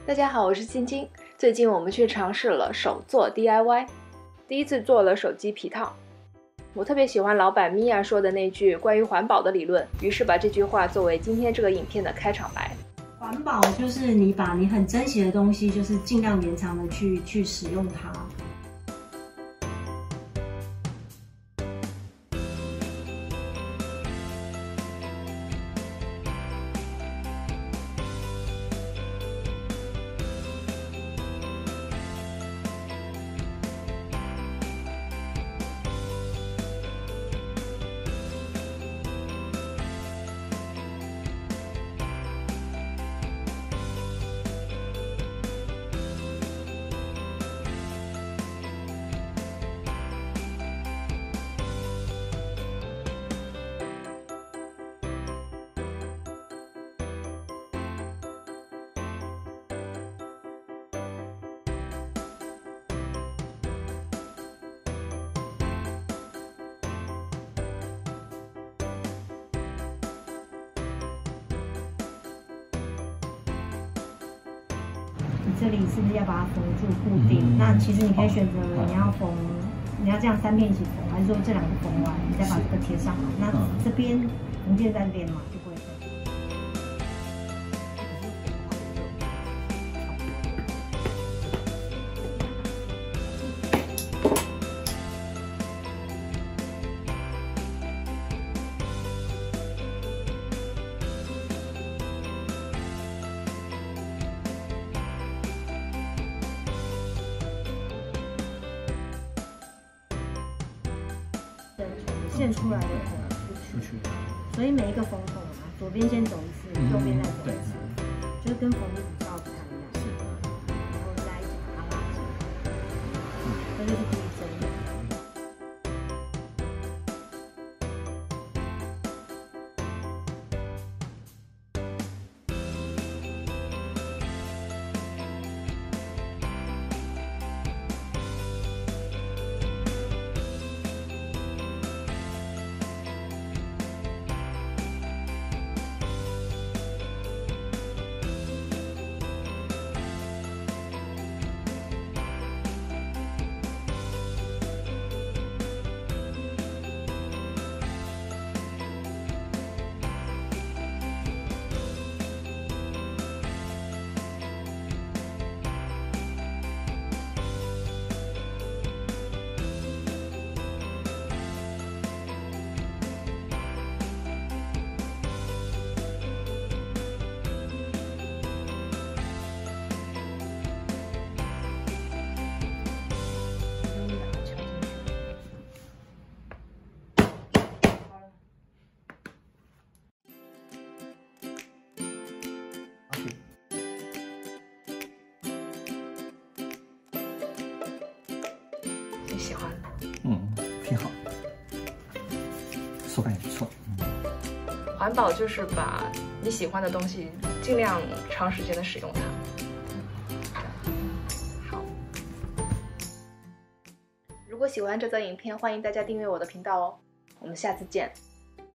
大家好，我是晶晶。最近我们去尝试了手做 DIY， 第一次做了手机皮套。我特别喜欢老板米娅说的那句关于环保的理论，于是把这句话作为今天这个影片的开场白。环保就是你把你很珍惜的东西，就是尽量延长的去使用它。这里是不是要把它缝住固定？那其实你可以选择你要缝，你要这样3片一起缝，还是说这2个缝完，你再把这个贴上来？那这边缝线在这边嘛，就不会缝。线出来的缝出去，所以每一个缝孔啊，左边先走一次，右边再走一次，就是跟缝衣服罩不太一样。是的，然后再一起把它拉紧，这就是第一针。你喜欢？挺好，手感也不错。环保就是把你喜欢的东西尽量长时间的使用它。好，如果喜欢这则影片，欢迎大家订阅我的频道哦。我们下次见。